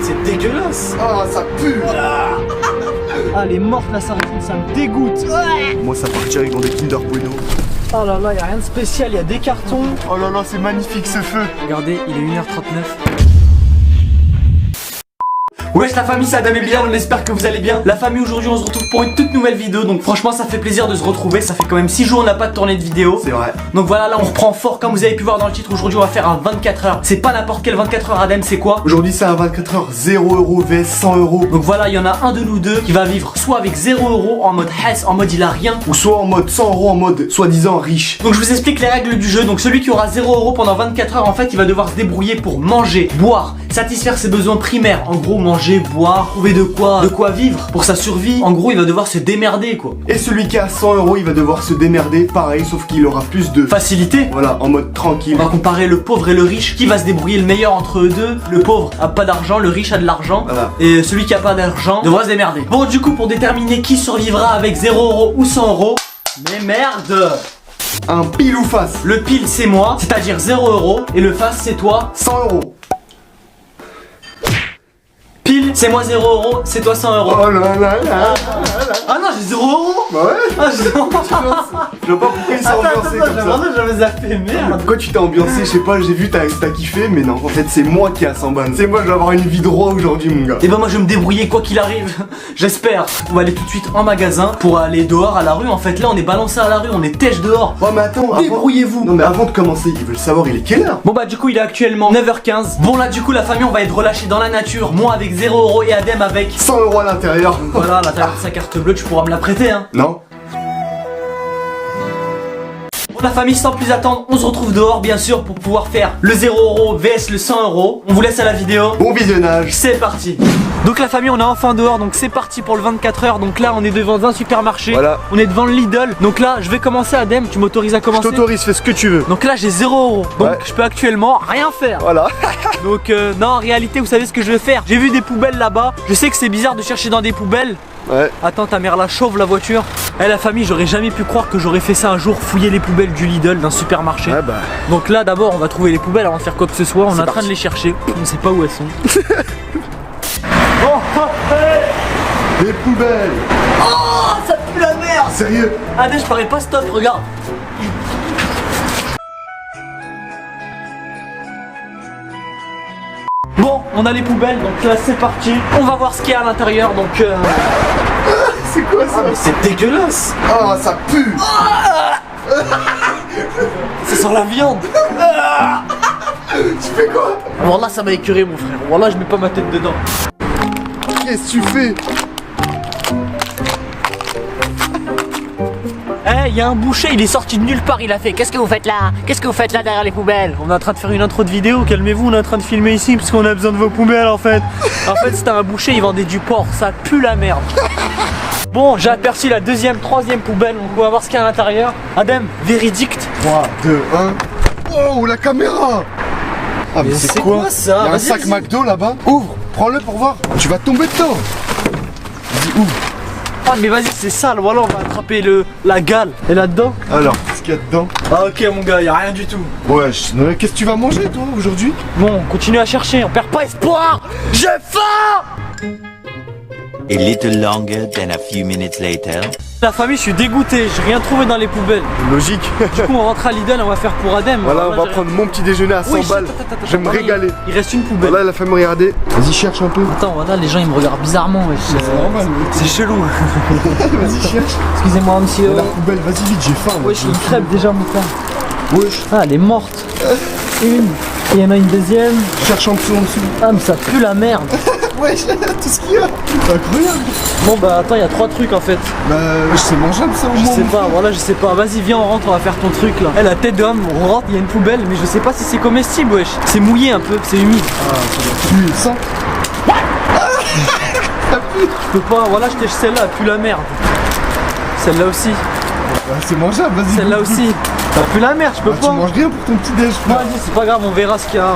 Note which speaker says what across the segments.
Speaker 1: C'est dégueulasse.
Speaker 2: Ah, ça pue.
Speaker 1: Ah, elle est morte la sardine, ça me dégoûte.
Speaker 2: Moi, ça partirait dans des Kinder Bueno.
Speaker 1: Oh là là, y a rien de spécial, y a des cartons.
Speaker 2: Oh là là, c'est magnifique ce feu.
Speaker 1: Regardez, il est 1h39.
Speaker 3: Wesh la famille, c'est Adam et Bilal, on espère que vous allez bien. La famille, aujourd'hui on se retrouve pour une toute nouvelle vidéo. Donc franchement ça fait plaisir de se retrouver. Ça fait quand même 6 jours on n'a pas tourné de vidéo.
Speaker 2: C'est vrai.
Speaker 3: Donc voilà, là on reprend fort. Comme vous avez pu voir dans le titre, aujourd'hui on va faire un 24 heures. C'est pas n'importe quel 24 heures. Adam, c'est quoi?
Speaker 2: Aujourd'hui, c'est un 24 heures, 0€ vs 100€.
Speaker 3: Donc voilà, il y en a un de nous deux qui va vivre soit avec 0€ en mode hess, en mode il a rien,
Speaker 2: Ou soit en mode 100€, en mode soi-disant riche.
Speaker 3: Donc je vous explique les règles du jeu. Donc celui qui aura 0€ pendant 24 heures, en fait il va devoir se débrouiller pour manger, boire, satisfaire ses besoins primaires. En gros, manger, boire, trouver de quoi vivre pour sa survie. En gros il va devoir se démerder quoi.
Speaker 2: Et celui qui a 100€, il va devoir se démerder, pareil, sauf qu'il aura plus de
Speaker 3: Facilité.
Speaker 2: Voilà, en mode tranquille.
Speaker 3: On va comparer le pauvre et le riche. Qui va se débrouiller le meilleur entre eux deux? Le pauvre a pas d'argent, le riche a de l'argent.
Speaker 2: Voilà.
Speaker 3: Et celui qui a pas d'argent devra se démerder. Bon, du coup, pour déterminer qui survivra avec 0€ ou 100€. Mais merde!
Speaker 2: Un pile ou face.
Speaker 3: Le pile c'est moi, c'est-à-dire 0€ et le face c'est toi.
Speaker 2: 100€.
Speaker 3: Pile c'est moi 0€, c'est toi 100€.
Speaker 2: Oh là là là.
Speaker 3: Ah non, j'ai 0€.
Speaker 2: Bah ouais.
Speaker 3: Ah, j'ai 0€.
Speaker 2: Je vois pas pourquoi il s'est ambiancé comme ça.
Speaker 3: j'avais zappé, merde.
Speaker 2: Pourquoi tu t'es ambiancé? Je sais pas, j'ai vu, t'as kiffé, mais non, en fait, c'est moi qui a 100 balles. C'est moi, je vais avoir une vie droit aujourd'hui, mon gars.
Speaker 3: Et ben moi je vais me débrouiller quoi qu'il arrive. J'espère. On va aller tout de suite en magasin pour aller dehors à la rue. En fait là on est balancé à la rue, on est têche dehors.
Speaker 2: Oh, mais attends,
Speaker 3: Débrouillez-vous.
Speaker 2: Non, mais avant de commencer, ils veulent savoir, il est quelle heure?
Speaker 3: Bon bah du coup il est actuellement 9h15. Bon là du coup la famille on va être relâché dans la nature. Moi avec 0€ et Adem avec
Speaker 2: 100€ à l'intérieur.
Speaker 3: voilà l'intérieur de sa carte bleue, tu pourras me la prêter hein.
Speaker 2: Non?
Speaker 3: Bon la famille sans plus attendre, on se retrouve dehors bien sûr pour pouvoir faire le 0€ vs le 100€. On vous laisse à la vidéo.
Speaker 2: Bon visionnage.
Speaker 3: C'est parti. Donc la famille on est enfin dehors, donc c'est parti pour le 24 heures. Donc là on est devant un supermarché.
Speaker 2: Voilà.
Speaker 3: On est devant le Lidl. Donc là je vais commencer Adem, tu m'autorises à
Speaker 2: Je
Speaker 3: commencer?
Speaker 2: t'autorise, fais ce que tu veux.
Speaker 3: Donc là j'ai 0€. Donc
Speaker 2: Ouais.
Speaker 3: je peux actuellement rien faire.
Speaker 2: Voilà.
Speaker 3: Donc non en réalité vous savez ce que je vais faire. J'ai vu des poubelles là-bas. Je sais que c'est bizarre de chercher dans des poubelles.
Speaker 2: Ouais.
Speaker 3: Attends ta mère la chauve la voiture. Eh la famille j'aurais jamais pu croire que j'aurais fait ça un jour. Fouiller les poubelles du Lidl d'un supermarché.
Speaker 2: Ouais, bah.
Speaker 3: Donc là d'abord on va trouver les poubelles avant de faire quoi que ce soit. On est en train
Speaker 2: parti.
Speaker 3: de les chercher. On ne sait pas où elles sont.
Speaker 2: Les poubelles.
Speaker 3: Oh ça pue la merde.
Speaker 2: Sérieux?
Speaker 3: Allez je parais pas stop regarde. Bon on a les poubelles donc là c'est parti. On va voir ce qu'il y a à l'intérieur donc
Speaker 2: C'est quoi ça?
Speaker 3: c'est dégueulasse.
Speaker 2: Ah, ça pue.
Speaker 3: Ça sent la viande.
Speaker 2: Tu fais quoi?
Speaker 3: Wallah ça m'a écœuré mon frère. Wallah je mets pas ma tête dedans.
Speaker 2: Qu'est-ce que tu fais?
Speaker 3: Eh, y a un boucher, il est sorti de nulle part, il a fait qu'est-ce que vous faites là? Qu'est-ce que vous faites là derrière les poubelles? On est en train de faire une intro de vidéo, calmez-vous, on est en train de filmer ici parce qu'on a besoin de vos poubelles en fait. En fait c'était un boucher, il vendait du porc, ça pue la merde. Bon, j'ai aperçu la deuxième, troisième poubelle, donc on va voir ce qu'il y a à l'intérieur. Adem, véridict.
Speaker 2: 3, 2, 1. Oh, la caméra! Ah, mais c'est quoi?
Speaker 3: ça?
Speaker 2: Il y a un
Speaker 3: Vas-y,
Speaker 2: sac
Speaker 3: vas-y.
Speaker 2: McDo là-bas. Ouvre, prends-le pour voir. Tu vas tomber dedans. Vas-y, ouvre.
Speaker 3: Ah mais vas-y c'est sale, voilà on va attraper la gale. Et là-dedans?
Speaker 2: Alors, qu'est-ce qu'il y a dedans?
Speaker 3: Ah ok mon gars, y a rien du tout.
Speaker 2: Ouais, qu'est-ce que tu vas manger toi aujourd'hui?
Speaker 3: Bon, on continue à chercher, on perd pas espoir. J'ai faim.
Speaker 4: A little longer than a few minutes later.
Speaker 3: La famille, je suis dégoûté, j'ai rien trouvé dans les poubelles.
Speaker 2: Logique.
Speaker 3: Du coup, on rentre à Lidl, on va faire pour Adem.
Speaker 2: Voilà, on va
Speaker 3: j'ai-
Speaker 2: prendre mon petit déjeuner à 100
Speaker 3: Oui,
Speaker 2: balles.
Speaker 3: attends,
Speaker 2: Je vais me
Speaker 3: attends,
Speaker 2: régaler.
Speaker 3: Il reste une poubelle.
Speaker 2: Voilà, la femme regarder. Vas-y, cherche un peu.
Speaker 3: Attends, voilà, les gens ils me regardent bizarrement. wesh.
Speaker 2: C'est normal, mec.
Speaker 3: C'est chelou.
Speaker 2: Vas-y, cherche.
Speaker 3: Excusez-moi, monsieur.
Speaker 2: La poubelle, vas-y vite, j'ai faim.
Speaker 3: Wesh, il crève déjà mon frère.
Speaker 2: Wesh.
Speaker 3: Ah, elle est morte. Une. Et il y en a une deuxième.
Speaker 2: Cherche en dessous, en dessous.
Speaker 3: Ah, mais ça pue la merde.
Speaker 2: Wesh, tout ce qu'il y a. Incroyable.
Speaker 3: Bon, bah attends, il y a 3 trucs en fait.
Speaker 2: Bah, c'est mangeable ça au
Speaker 3: Je
Speaker 2: moins.
Speaker 3: sais pas, voilà, je sais pas. Vas-y, viens, on rentre, on va faire ton truc là. Eh, la tête d'homme, on rentre, il y a une poubelle, mais je sais pas si c'est comestible, wesh. C'est mouillé un peu, c'est humide.
Speaker 2: Ah, ça doit puer ça.
Speaker 3: Je peux pas, voilà, je t'ai celle-là, elle pue la merde. Celle-là aussi.
Speaker 2: Ah, c'est mangeable, vas-y.
Speaker 3: Celle-là
Speaker 2: goûte,
Speaker 3: aussi.
Speaker 2: goûte.
Speaker 3: Ça pue la merde, je peux
Speaker 2: Ah, tu
Speaker 3: pas.
Speaker 2: manges rien pour ton petit déj.
Speaker 3: Vas-y, c'est pas grave, on verra ce qu'il y a.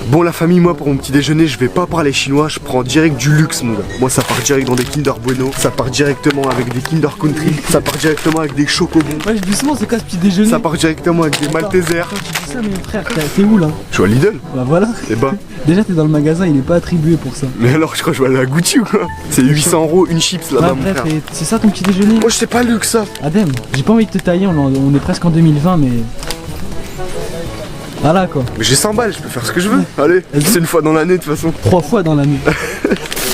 Speaker 2: Bon la famille, moi pour mon petit déjeuner je vais pas parler chinois, je prends direct du luxe mon gars. Moi ça part direct dans des Kinder Bueno, ça part directement avec des Kinder Country, ça part directement avec des chocobons.
Speaker 1: Ouais, doucement, c'est quoi ce petit déjeuner?
Speaker 2: Ça part directement avec des Maltesers.
Speaker 1: Quand tu dis ça, mais frère, t'es où là?
Speaker 2: Je suis à Lidl.
Speaker 1: Bah voilà.
Speaker 2: Et bah.
Speaker 1: Déjà, t'es dans le magasin, il est pas attribué pour ça.
Speaker 2: Mais alors je crois que je vais aller à Gucci ou quoi? C'est 800 € une chips là-bas
Speaker 1: Ouais,
Speaker 2: mon
Speaker 1: bref,
Speaker 2: frère.
Speaker 1: et c'est ça ton petit déjeuner?
Speaker 2: Moi je sais pas luxe ça.
Speaker 1: Adem, j'ai pas envie de te tailler, on est presque en 2020, mais. Voilà quoi.
Speaker 2: Mais j'ai 100 balles, je peux faire ce que je veux. Allez,
Speaker 1: Vas-y.
Speaker 2: c'est une fois dans l'année de toute façon.
Speaker 1: 3 fois dans l'année.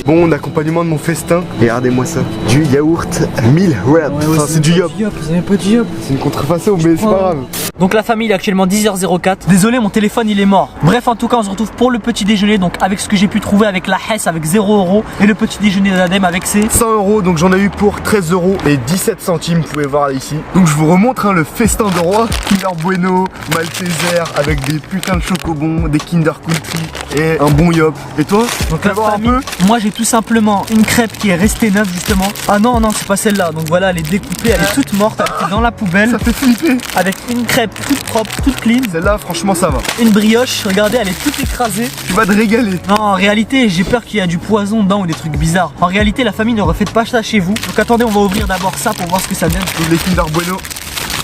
Speaker 2: Bon, en accompagnement de mon festin, regardez-moi ça. Du yaourt 1000 red. Enfin, c'est du yop.
Speaker 1: C'est même pas du yop.
Speaker 2: C'est une contrefaçon, mais c'est pas grave.
Speaker 3: Donc la famille, il est actuellement 10h04. Désolé, mon téléphone il est mort. Bref, en tout cas, on se retrouve pour le petit déjeuner. Donc avec ce que j'ai pu trouver avec la Hess avec 0 € et le petit déjeuner d'Adem avec ses
Speaker 2: 100 €, donc j'en ai eu pour 13 € et 17 centimes, vous pouvez voir ici. Donc je vous remontre le festin de roi. Kinder Bueno, Malteser avec des putains de chocobons, des Kinder Country et un bon yop. Et toi?
Speaker 3: Donc
Speaker 2: Tu
Speaker 3: la
Speaker 2: vas voir un
Speaker 3: famille,
Speaker 2: peu?
Speaker 3: moi j'ai tout simplement une crêpe qui est restée neuve justement. Ah non, non, c'est pas celle-là. Donc voilà, elle est découpée, elle est toute morte, elle est dans la poubelle.
Speaker 2: Ça fait flipper.
Speaker 3: Avec une crêpe toute propre, toute clean.
Speaker 2: Celle-là, franchement, ça va.
Speaker 3: Une brioche, regardez, elle est toute écrasée.
Speaker 2: Tu vas te régaler.
Speaker 3: Non, en réalité, j'ai peur qu'il y a du poison dedans ou des trucs bizarres. En réalité, la famille ne refait pas ça chez vous. Donc attendez, on va ouvrir d'abord ça pour voir ce que ça donne.
Speaker 2: Les Kinder Bueno.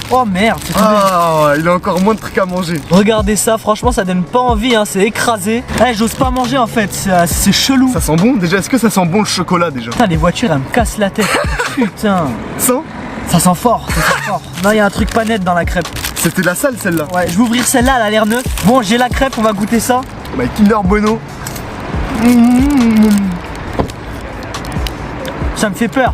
Speaker 3: Oh merde, c'est tombé.
Speaker 2: Ah, il a encore moins de trucs à manger.
Speaker 3: Regardez ça, franchement, ça donne pas envie, hein, c'est écrasé. Eh, j'ose pas manger en fait, c'est chelou.
Speaker 2: Ça sent bon déjà? Est-ce que ça sent bon le chocolat déjà?
Speaker 3: Putain, les voitures, elles me cassent la tête. Putain,
Speaker 2: Sans?
Speaker 3: ça sent fort, ça sent fort. Non, il y a un truc pas net dans la crêpe.
Speaker 2: C'était la salle celle-là.
Speaker 3: Ouais, je vais ouvrir celle-là, elle a l'air neuve. Bon, j'ai la crêpe, on va goûter ça.
Speaker 2: Bah, Kinder Bueno.
Speaker 3: Ça me fait peur.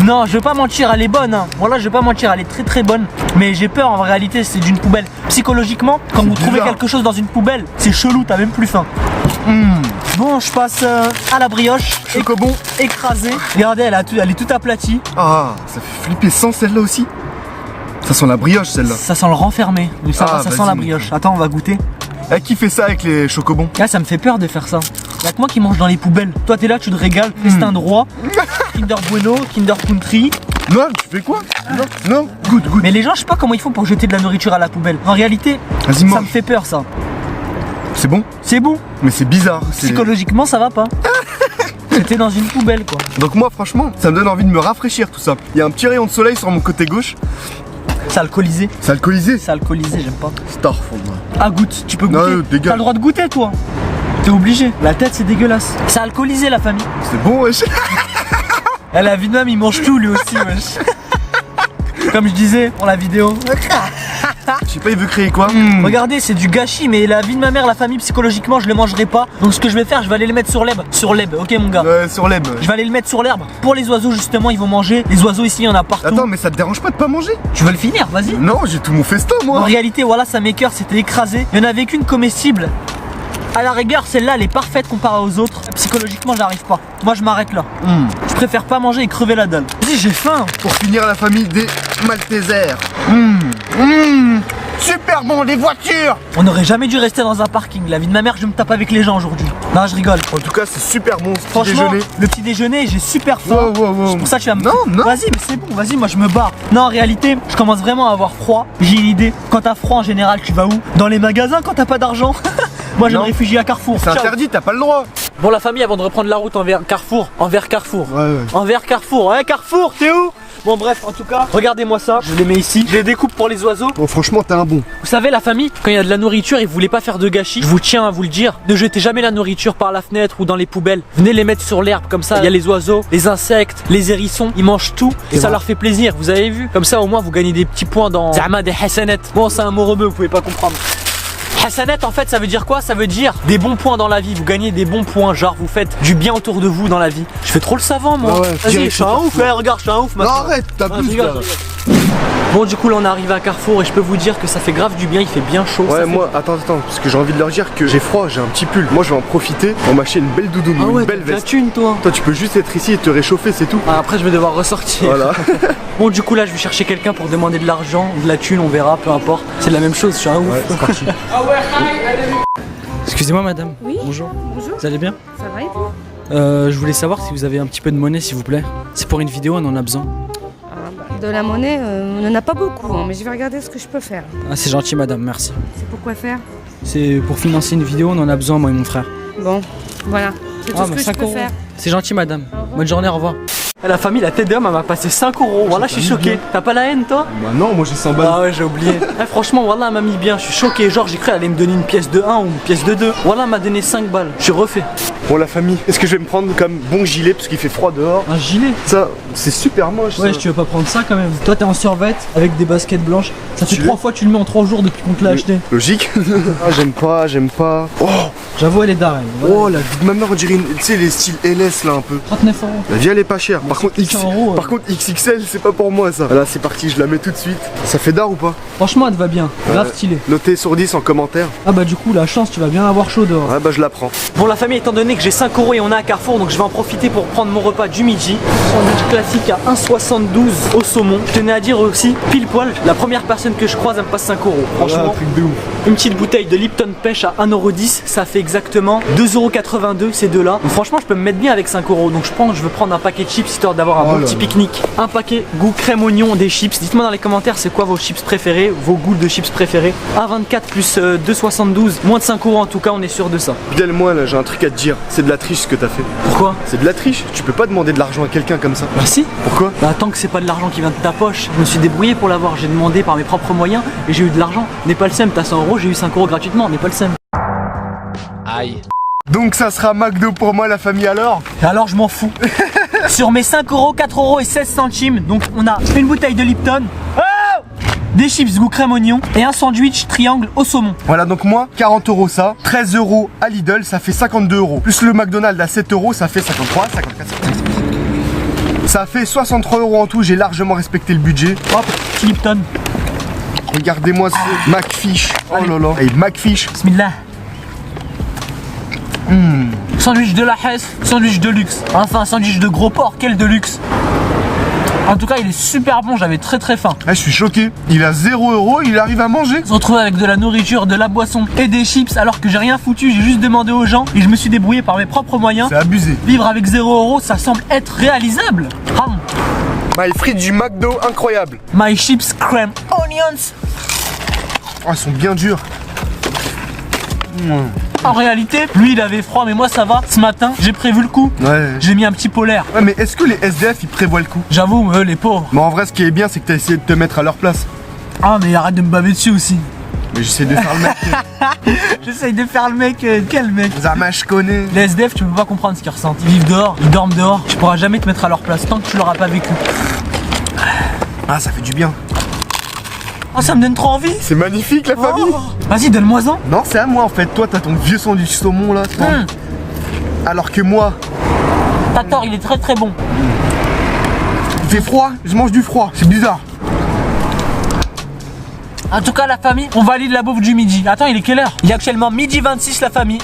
Speaker 3: Non, je vais pas mentir, elle est bonne. Hein. Voilà, je vais pas mentir, elle est très très bonne. Mais j'ai peur, en réalité, c'est d'une poubelle. Psychologiquement, quand vous trouvez
Speaker 2: bizarre.
Speaker 3: quelque chose dans une poubelle, c'est chelou, t'as même plus faim. Bon, je passe à la brioche.
Speaker 2: Chocobon.
Speaker 3: Écrasée. Regardez, elle est toute aplatie.
Speaker 2: Ah, ça fait flipper sans celle-là aussi. Ça sent la brioche celle-là.
Speaker 3: Ça sent le renfermé. Donc ça,
Speaker 2: Ah,
Speaker 3: ça sent
Speaker 2: vas-y,
Speaker 3: la
Speaker 2: mon
Speaker 3: brioche. Attends, on va goûter.
Speaker 2: Eh, qui fait ça avec les chocobons?
Speaker 3: Ah, ça me fait peur de faire ça. Y'a que moi qui mange dans les poubelles. Toi, t'es là, tu te régales. Festin de roi. Kinder Bueno, Kinder Country.
Speaker 2: Non, tu fais quoi? Non, goûte.
Speaker 3: Mais les gens, je sais pas comment ils font pour jeter de la nourriture à la poubelle. En réalité,
Speaker 2: Vas-y,
Speaker 3: ça
Speaker 2: mange.
Speaker 3: me fait peur, ça.
Speaker 2: C'est bon?
Speaker 3: C'est bon.
Speaker 2: Mais c'est bizarre. c'est-
Speaker 3: Psychologiquement, ça va pas. C'était dans une poubelle, quoi.
Speaker 2: Donc moi, franchement, ça me donne envie de me rafraîchir tout ça. Il y a un petit rayon de soleil sur mon côté gauche.
Speaker 3: C'est alcoolisé.
Speaker 2: C'est alcoolisé.
Speaker 3: C'est alcoolisé, j'aime pas.
Speaker 2: Starfall.
Speaker 3: Ah, goûte, tu peux
Speaker 2: Non,
Speaker 3: goûter.
Speaker 2: dégage.
Speaker 3: T'as le droit de goûter, toi. T'es obligé. La tête, c'est dégueulasse. C'est alcoolisé, la famille.
Speaker 2: C'est bon, wesh.
Speaker 3: Elle a vie de même, il mange tout lui aussi, wesh. Comme je disais pour la vidéo.
Speaker 2: Je sais pas, il veut créer quoi?
Speaker 3: Regardez, c'est du gâchis, mais la vie de ma mère, la famille, psychologiquement, je le mangerai pas. Donc ce que je vais faire, je vais aller le mettre sur l'herbe. Sur l'herbe, ok mon gars.
Speaker 2: Sur l'eb.
Speaker 3: Je vais aller le mettre sur l'herbe. Pour les oiseaux, justement, ils vont manger. Les oiseaux ici, il y en a partout.
Speaker 2: Attends, mais ça te dérange pas de pas manger?
Speaker 3: Tu veux le finir, vas-y.
Speaker 2: Non, j'ai tout mon festin,
Speaker 3: En
Speaker 2: moi.
Speaker 3: réalité, voilà, ça m'écoeure, c'était écrasé. Il y en avait qu'une comestible. À la rigueur, celle-là, elle est parfaite comparée aux autres. Psychologiquement, j'arrive pas. Moi, je m'arrête là. Je préfère pas manger et crever la dalle. Vas-y, j'ai faim.
Speaker 2: Pour finir, la famille des Maltesers. Super bon, les voitures.
Speaker 3: On n'aurait jamais dû rester dans un parking. La vie de ma mère, je me tape avec les gens aujourd'hui. Non, je rigole.
Speaker 2: En tout cas, c'est super bon ce petit
Speaker 3: Franchement,
Speaker 2: déjeuner.
Speaker 3: le petit déjeuner, j'ai super faim.
Speaker 2: Wow.
Speaker 3: C'est pour ça que tu vas me
Speaker 2: Non, non.
Speaker 3: Vas-y, mais c'est bon, vas-y, moi je me barre. Non, en réalité, je commence vraiment à avoir froid. J'ai une idée. Quand t'as froid, en général, tu vas où? Dans les magasins quand t'as pas d'argent. Moi, je me
Speaker 2: Non.
Speaker 3: réfugie à Carrefour.
Speaker 2: C'est
Speaker 3: Ciao.
Speaker 2: interdit, t'as pas le droit.
Speaker 3: Bon, la famille, avant de reprendre la route envers Carrefour.
Speaker 2: Ouais.
Speaker 3: Envers Carrefour. Ouais, Carrefour, t'es où? Bon, bref, en tout cas, regardez-moi ça. Je les mets ici. Je les découpe pour les oiseaux.
Speaker 2: Bon, franchement, t'es un bon.
Speaker 3: Vous savez, la famille, quand il y a de la nourriture, ils voulaient pas faire de gâchis. Je vous tiens à vous le dire. Ne jetez jamais la nourriture par la fenêtre ou dans les poubelles. Venez les mettre sur l'herbe, comme ça. Il y a les oiseaux, les insectes, les hérissons. Ils mangent tout et ça leur fait plaisir. Vous avez vu? Comme ça, au moins, vous gagnez des petits points dans Zama des Hassanet. Bon, c'est un mot rebeu, vous pouvez pas comprendre. Hassanet, en fait, ça veut dire quoi? Ça veut dire des bons points dans la vie. Vous gagnez des bons points, genre vous faites du bien autour de vous dans la vie. Je fais trop le savant, moi.
Speaker 2: Ah ouais,
Speaker 3: Vas-y,
Speaker 2: direct,
Speaker 3: je suis un ouf,
Speaker 2: Carrefour.
Speaker 3: regarde, je suis un ouf
Speaker 2: Non,
Speaker 3: maintenant.
Speaker 2: arrête,
Speaker 3: Ah,
Speaker 2: t'abuses
Speaker 3: je rigole,
Speaker 2: là.
Speaker 3: je rigole. Bon, du coup, là, on est arrivé à Carrefour et je peux vous dire que ça fait grave du bien. Il fait bien chaud. ça
Speaker 2: Ouais,
Speaker 3: fait-
Speaker 2: moi, attends, parce que j'ai envie de leur dire que j'ai froid, j'ai un petit pull. Moi, je vais en profiter pour m'acheter une belle doudoune,
Speaker 3: Ah ouais,
Speaker 2: une belle
Speaker 3: t'as de la
Speaker 2: veste.
Speaker 3: thune, toi.
Speaker 2: Toi, tu peux juste être ici et te réchauffer, c'est tout.
Speaker 3: Ah, après, je vais devoir ressortir.
Speaker 2: Voilà.
Speaker 3: Bon, du coup, là, je vais chercher quelqu'un pour demander de l'argent, de la thune, on verra, peu importe. C'est la même chose, je suis un ouf.
Speaker 2: Ouais, c'est parti.
Speaker 1: Excusez-moi, madame.
Speaker 5: Oui.
Speaker 1: Bonjour.
Speaker 5: Bonjour,
Speaker 1: Vous allez bien?
Speaker 5: ça va et vous?
Speaker 1: Je voulais savoir si vous avez un petit peu de monnaie, s'il vous plaît. C'est pour une vidéo, on en a besoin.
Speaker 5: De la monnaie, on n'en a pas beaucoup, hein, mais je vais regarder ce que je peux faire.
Speaker 1: Ah, c'est gentil, madame, merci.
Speaker 5: C'est pour quoi faire?
Speaker 1: C'est pour financer une vidéo, on en a besoin, moi et mon frère.
Speaker 5: Bon, voilà. C'est tout
Speaker 1: Ah,
Speaker 5: ce
Speaker 1: bah,
Speaker 5: que je
Speaker 1: 5
Speaker 5: peux
Speaker 1: euros.
Speaker 5: faire.
Speaker 1: C'est gentil, madame. Bonne journée, au revoir.
Speaker 3: La famille, la tête d'homme, elle m'a passé 5 euros. Voilà, je suis choqué. T'as pas la haine, toi?
Speaker 2: Bah non, moi j'ai 100 balles.
Speaker 3: Ah ouais, j'ai oublié. Franchement, voilà, elle m'a mis bien. Je suis choqué. Genre, j'ai cru qu'elle allait me donner une pièce de 1 ou une pièce de 2. Voilà, elle m'a donné 5 balles. Je suis refait.
Speaker 2: Bon la famille, est-ce que je vais me prendre comme bon gilet parce qu'il fait froid dehors?
Speaker 1: Un gilet?
Speaker 2: Ça, c'est super moche ça.
Speaker 1: Ouais, tu veux pas prendre ça quand même. Toi, t'es en survêt avec des baskets blanches. Ça fait
Speaker 2: Tu
Speaker 1: 3 fois que tu le mets en 3 jours depuis qu'on te l'a acheté.
Speaker 2: Logique. Ah j'aime pas. Oh,
Speaker 1: J'avoue, elle est d'arrêt.
Speaker 2: oh la vie de ma mère on dirait tu sais les styles LS là un peu.
Speaker 1: 39 euros.
Speaker 2: La vie elle est pas chère. Par contre,
Speaker 1: 100 euros,
Speaker 2: par contre XXL c'est pas pour moi ça. Là c'est parti, je la mets tout de suite. Ça fait d'art ou pas?
Speaker 1: Franchement, elle te va bien. Grave stylé.
Speaker 2: Notez sur 10 en commentaire.
Speaker 1: Ah bah du coup, la chance, tu vas bien avoir chaud dehors.
Speaker 2: Ouais bah je la prends.
Speaker 3: Bon, la famille, étant donné que j'ai 5 euros et on est à Carrefour, donc je vais en profiter pour prendre mon repas du midi. Sandwich classique à 1,72 au saumon. Je tenais à dire aussi, pile poil, la première personne que je croise, elle me passe 5 euros. Franchement,
Speaker 2: truc de ouf.
Speaker 3: une petite bouteille de Lipton Pêche à 1,10€, ça fait exactement 2,82€ ces deux-là. Donc franchement, je peux me mettre bien avec 5 euros. Donc je veux prendre un paquet de chips histoire d'avoir un
Speaker 2: Oh
Speaker 3: bon
Speaker 2: là
Speaker 3: petit
Speaker 2: là.
Speaker 3: pique-nique. Un paquet goût crème oignon des chips. Dites-moi dans les commentaires c'est quoi vos chips préférés, vos goûts de chips préférés. 1,24 plus 2,72, moins de 5 euros en tout cas, on est sûr de ça.
Speaker 2: Fidèle moi là j'ai un truc à te dire. C'est de la triche ce que t'as fait.
Speaker 3: Pourquoi?
Speaker 2: C'est de la triche. Tu peux pas demander de l'argent à quelqu'un comme ça.
Speaker 3: Bah si.
Speaker 2: Pourquoi?
Speaker 3: Bah tant que c'est pas de l'argent qui vient de ta poche, je me suis débrouillé pour l'avoir, j'ai demandé par mes propres moyens et j'ai eu de l'argent. N'est pas le seum, t'as 100 euros, j'ai eu 5 euros gratuitement, n'est pas le seum.
Speaker 2: Donc ça sera McDo pour moi la famille alors.
Speaker 3: Et alors je m'en fous. Sur mes 5 euros, 4 euros et 16 centimes, donc on a une bouteille de Lipton, des chips goût crème oignon et un sandwich triangle au saumon.
Speaker 2: Voilà donc moi 40 euros ça, 13 euros à Lidl ça fait 52 euros. Plus le McDonald's à 7 euros ça fait 53, 54, 55. Ça fait 63 euros en tout, j'ai largement respecté le budget.
Speaker 3: Hop, petit Lipton.
Speaker 2: Regardez-moi ce McFish. Oh là là. Hey, McFish.
Speaker 3: Bismillah. Sandwich de la Hesse, sandwich de luxe. Enfin, sandwich de gros porc, quel de luxe. En tout cas, il est super bon, j'avais très faim.
Speaker 2: Ah, je suis choqué. Il a 0 euros, il arrive à manger.
Speaker 3: Se retrouver avec de la nourriture, de la boisson et des chips alors que j'ai rien foutu, j'ai juste demandé aux gens et je me suis débrouillé par mes propres moyens.
Speaker 2: C'est abusé.
Speaker 3: Vivre avec 0 euros, ça semble être réalisable.
Speaker 2: My frites du McDo, incroyable.
Speaker 3: My chips crème onions.
Speaker 2: Oh, ils sont bien durs.
Speaker 3: En réalité, lui il avait froid mais moi ça va. Ce matin, j'ai prévu le coup.
Speaker 2: Ouais.
Speaker 3: J'ai mis un petit polaire.
Speaker 2: Ouais, mais est-ce que les SDF ils prévoient le coup?
Speaker 3: J'avoue, les pauvres.
Speaker 2: Mais en vrai, ce qui est bien, c'est que t'as essayé de te mettre à leur place.
Speaker 3: Ah mais arrête de me baver dessus aussi.
Speaker 2: Mais j'essaie de faire le mec.
Speaker 3: J'essaye de faire le mec, quel mec?
Speaker 2: Zama, je connais.
Speaker 3: Les SDF, tu peux pas comprendre ce qu'ils ressentent. Ils vivent dehors, ils dorment dehors. Tu pourras jamais te mettre à leur place tant que tu l'auras pas vécu.
Speaker 2: Ah, ça fait du bien.
Speaker 3: Oh, ça me donne trop envie.
Speaker 2: C'est magnifique la famille.
Speaker 3: Oh. Vas-y, donne-moi-en.
Speaker 2: Non, c'est à moi en fait. Toi, t'as ton vieux sandwich saumon là. Alors que moi,
Speaker 3: T'as tort, il est très bon.
Speaker 2: il fait froid, je mange du froid. C'est bizarre.
Speaker 3: En tout cas, la famille, on valide la bouffe du midi. Attends, il est quelle heure? Il est actuellement midi 26, la famille.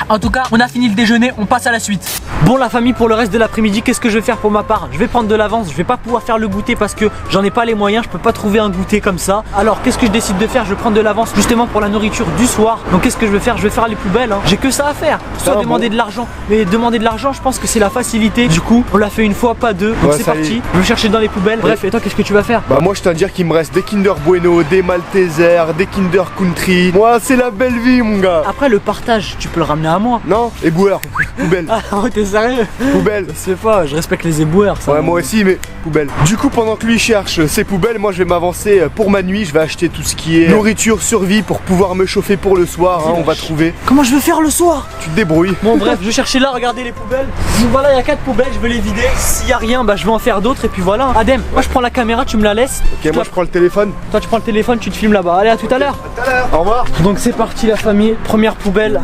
Speaker 3: En tout cas, on a fini le déjeuner, on passe à la suite. Bon la famille, pour le reste de l'après-midi, qu'est-ce que je vais faire pour ma part? Je vais prendre de l'avance, je vais pas pouvoir faire le goûter parce que j'en ai pas les moyens, je peux pas trouver un goûter comme ça. Alors qu'est-ce que je décide de faire? Je vais prendre de l'avance justement pour la nourriture du soir. Donc qu'est-ce que je vais faire? Je vais faire les poubelles, hein. J'ai que ça à faire. Soit demander de l'argent, mais demander de l'argent, je pense que c'est la facilité. Du coup, on l'a fait une fois, pas deux. Donc
Speaker 2: Ouais,
Speaker 3: c'est
Speaker 2: ça y
Speaker 3: parti.
Speaker 2: est.
Speaker 3: Je vais chercher dans les poubelles. Bref, et toi qu'est-ce que tu vas faire?
Speaker 2: Bah moi je tiens à dire qu'il me reste des Kinder Bueno, des Malteser, des Kinder Country. Moi c'est la belle vie mon gars.
Speaker 3: Après le partage, tu peux le ramener à moi.
Speaker 2: Non, éboueur, poubelle,
Speaker 3: Ah t'es sérieux?
Speaker 2: poubelle.
Speaker 3: Je sais pas, je respecte les éboueurs ça.
Speaker 2: Ouais moi aussi mais poubelle. Du coup pendant que lui cherche ses poubelles, moi je vais m'avancer pour ma nuit, je vais acheter tout ce qui est nourriture, survie pour pouvoir me chauffer pour le soir, hein, on va trouver.
Speaker 3: Comment je vais faire le soir?
Speaker 2: Tu te débrouilles.
Speaker 3: Bon bref, je vais chercher là, regardez les poubelles. Donc voilà, il y a 4 poubelles, je vais les vider. S'il y a rien, bah je vais en faire d'autres et puis voilà. Adem, moi je prends la caméra, tu me la laisses.
Speaker 2: Ok, moi je prends le téléphone.
Speaker 3: Toi tu prends le téléphone, tu te filmes là-bas. Allez, à tout à l'heure.
Speaker 2: Au revoir.
Speaker 3: Donc c'est parti la famille, première poubelle.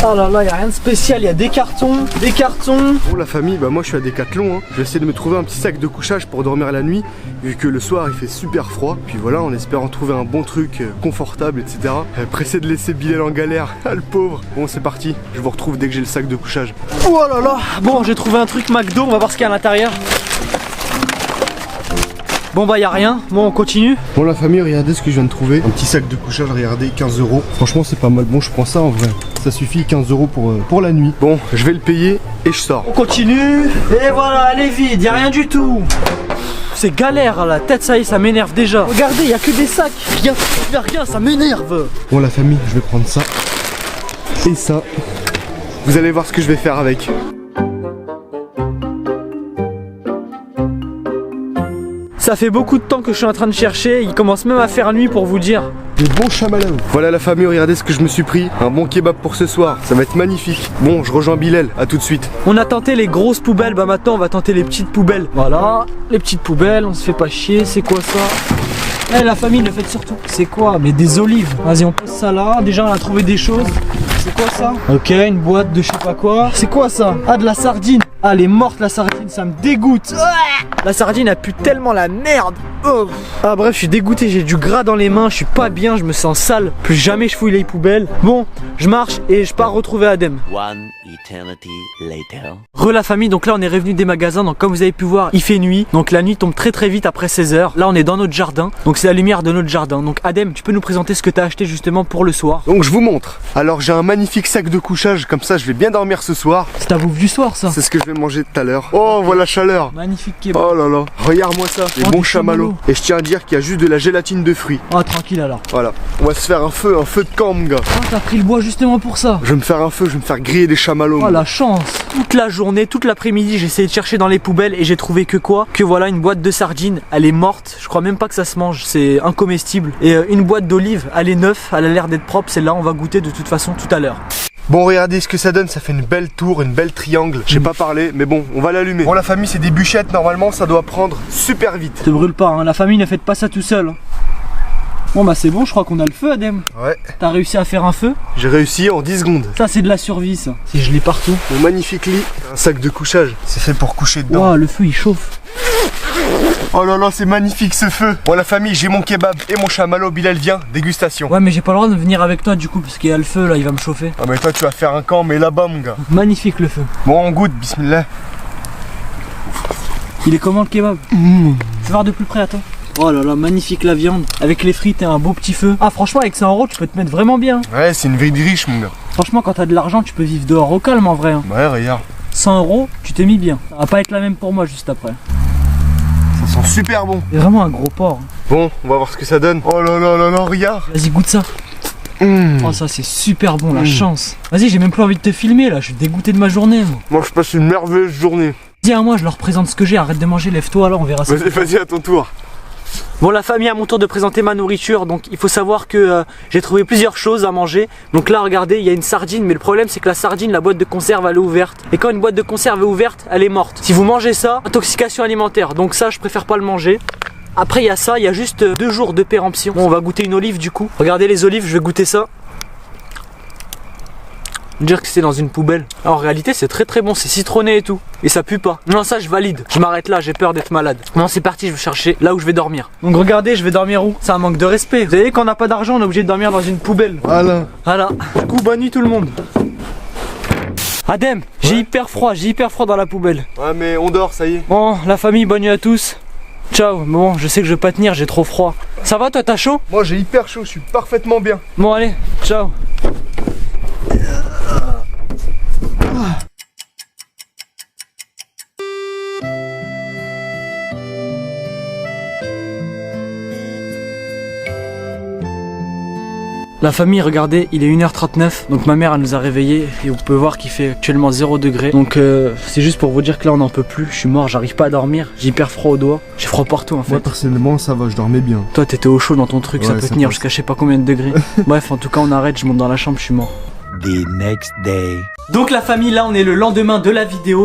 Speaker 3: Oh là là, il y a rien de spécial, il y a des cartons, des cartons.
Speaker 2: Bon la famille, bah moi je suis à Decathlon, hein. Je vais essayer de me trouver un petit sac de couchage pour dormir la nuit, vu que le soir il fait super froid. Puis voilà, en espérant trouver un bon truc confortable, etc. Pressé de laisser Bilal en galère, ah le pauvre. Bon c'est parti, je vous retrouve dès que j'ai le sac de couchage.
Speaker 3: Oh là là. Bon, j'ai trouvé un truc McDo, on va voir ce qu'il y a à l'intérieur. Bon bah y a rien, bon on continue.
Speaker 2: Bon la famille, regardez ce que je viens de trouver. Un petit sac de couchage, regardez, 15 euros. Franchement c'est pas mal, bon je prends ça en vrai. Ça suffit, 15 euros pour la nuit. Bon, je vais le payer et je sors.
Speaker 3: On continue. Et voilà, elle est vide, y a rien du tout. c'est galère, la tête, ça y est, ça m'énerve déjà. Regardez, il y a que des sacs. Rien, ça m'énerve.
Speaker 2: Bon la famille, je vais prendre ça et ça. Vous allez voir ce que je vais faire avec.
Speaker 3: Ça fait beaucoup de temps que je suis en train de chercher, il commence même à faire nuit pour vous dire.
Speaker 2: Des bons chamallows. Voilà la famille, regardez ce que je me suis pris. Un bon kebab pour ce soir, ça va être magnifique. Bon, je rejoins Bilal, à tout de suite.
Speaker 3: On a tenté les grosses poubelles, bah maintenant on va tenter les petites poubelles. Voilà, les petites poubelles, on se fait pas chier, c'est quoi ça? Eh la famille, le faites surtout. C'est quoi? Mais des olives. Vas-y, on pose ça là, déjà on a trouvé des choses. C'est quoi ça? Ok, une boîte de je sais pas quoi. C'est quoi ça? Ah, de la sardine. Ah, elle est morte la sardine, ça me dégoûte. La sardine a pu tellement la merde. Oh. Ah bref, je suis dégoûté, j'ai du gras dans les mains, je suis pas bien, je me sens sale. Plus jamais je fouille les poubelles. Bon, je marche et je pars retrouver Adem.
Speaker 4: One eternity later.
Speaker 3: Re la famille, donc là on est revenu des magasins, donc comme vous avez pu voir, il fait nuit. Donc la nuit tombe très vite après 16h. Là on est dans notre jardin, donc c'est la lumière de notre jardin. Donc Adem, tu peux nous présenter ce que tu as acheté justement pour le soir?
Speaker 2: Donc je vous montre. Alors j'ai un magnifique sac de couchage, comme ça je vais bien dormir ce soir.
Speaker 3: C'est ta bouffe du soir ça?
Speaker 2: C'est ce que je vais manger tout à l'heure. Oh voilà la chaleur.
Speaker 3: Magnifique kebab.
Speaker 2: Oh là là, regarde-moi ça, les
Speaker 3: Oh,
Speaker 2: bons
Speaker 3: du chamallow.
Speaker 2: chamallows. Et je tiens à dire qu'il y a juste de la gélatine de fruits.
Speaker 3: Ah tranquille alors.
Speaker 2: Voilà, on va se faire un feu de camp mon gars.
Speaker 3: Ah t'as pris le bois justement pour ça?
Speaker 2: Je vais me faire un feu, je vais me faire griller des chamallows.
Speaker 3: Oh la chance. Toute la journée, toute l'après-midi, j'ai essayé de chercher dans les poubelles et j'ai trouvé que quoi? Que voilà, une boîte de sardines, elle est morte. Je crois même pas que ça se mange, c'est incomestible. Et une boîte d'olives, elle est neuve, elle a l'air d'être propre. Celle-là, on va goûter de toute façon tout à l'heure.
Speaker 2: Bon regardez ce que ça donne, ça fait une belle tour, une belle triangle. J'ai pas parlé mais bon on va l'allumer. Bon la famille c'est des bûchettes, normalement ça doit prendre super vite.
Speaker 3: Te brûle pas, hein. La famille ne fait pas ça tout seul. Hein. Bon bah c'est bon, je crois qu'on a le feu Adem.
Speaker 2: Ouais.
Speaker 3: T'as réussi à faire un feu?
Speaker 2: J'ai réussi en 10 secondes.
Speaker 3: Ça c'est de la survie ça. C'est gelé partout.
Speaker 2: Mon magnifique lit, un sac de couchage. C'est fait pour coucher dedans.
Speaker 3: Wow, le feu il chauffe.
Speaker 2: Oh là là c'est magnifique ce feu. Bon la famille j'ai mon kebab et mon chamallow, Bilal vient, dégustation.
Speaker 3: Ouais mais j'ai pas le droit de venir avec toi du coup parce qu'il y a le feu là, il va me chauffer.
Speaker 2: Ah mais toi tu vas faire un camp mais là-bas mon gars.
Speaker 3: Magnifique le feu.
Speaker 2: Bon on goûte, bismillah.
Speaker 3: Il est comment le kebab? Fais voir de plus près à toi. Oh là là, magnifique la viande, avec les frites et un beau petit feu. Ah franchement avec 100 € tu peux te mettre vraiment bien.
Speaker 2: Ouais c'est une vie de riche mon gars.
Speaker 3: Franchement quand t'as de l'argent tu peux vivre dehors au calme en vrai. Hein.
Speaker 2: Ouais regarde.
Speaker 3: 100 € tu t'es mis bien. Ça va pas être la même pour moi juste après.
Speaker 2: Ça sent super bon.
Speaker 3: C'est vraiment un gros porc. Hein.
Speaker 2: Bon on va voir ce que ça donne. Oh là là là là regarde.
Speaker 3: Vas-y goûte ça. Oh ça c'est super bon, la chance. Vas-y j'ai même plus envie de te filmer là, je suis dégoûté de ma journée moi.
Speaker 2: Moi je passe une merveilleuse journée.
Speaker 3: Dis à moi je leur présente ce que j'ai, arrête de manger, lève-toi là on verra ça.
Speaker 2: Vas-y à ton tour.
Speaker 3: Bon la famille, à mon tour de présenter ma nourriture. Donc il faut savoir que j'ai trouvé plusieurs choses à manger. Donc là regardez, il y a une sardine, mais le problème c'est que la sardine, la boîte de conserve elle est ouverte. Et quand une boîte de conserve est ouverte, elle est morte. Si vous mangez ça, intoxication alimentaire. Donc ça je préfère pas le manger. Après il y a ça, il y a juste 2 jours de péremption. Bon on va goûter une olive du coup. Regardez les olives, je vais goûter ça. Dire que c'est dans une poubelle. Alors, en réalité c'est très bon, c'est citronné et tout. Et ça pue pas. Non ça je valide. Je m'arrête là, j'ai peur d'être malade. Bon c'est parti, je vais chercher là où je vais dormir. Donc regardez, je vais dormir où? C'est un manque de respect. Vous savez quand on n'a pas d'argent on est obligé de dormir dans une poubelle.
Speaker 2: Voilà.
Speaker 3: Voilà. Du coup bonne nuit tout le monde. Adem, j'ai hyper froid dans la poubelle.
Speaker 2: Ouais mais on dort ça y est.
Speaker 3: Bon la famille, bonne nuit à tous. Ciao. Bon je sais que je vais pas tenir, j'ai trop froid. Ça va toi, t'as chaud?
Speaker 2: Moi j'ai hyper chaud, je suis parfaitement bien.
Speaker 3: Bon allez, ciao. La famille, regardez, il est 1h39, donc ma mère elle nous a réveillés et vous pouvez voir qu'il fait actuellement 0 degré. Donc c'est juste pour vous dire que là on n'en peut plus, je suis mort, j'arrive pas à dormir, j'ai hyper froid aux doigts, j'ai froid partout en fait.
Speaker 2: Moi personnellement ça va, je dormais bien.
Speaker 3: Toi t'étais au chaud dans ton truc,
Speaker 2: Ouais,
Speaker 3: ça peut
Speaker 2: ça
Speaker 3: tenir
Speaker 2: passe.
Speaker 3: jusqu'à je sais pas combien de degrés. Bref, en tout cas on arrête, je monte dans la chambre, je suis mort.
Speaker 4: The next day.
Speaker 3: Donc la famille, là on est le lendemain de la vidéo.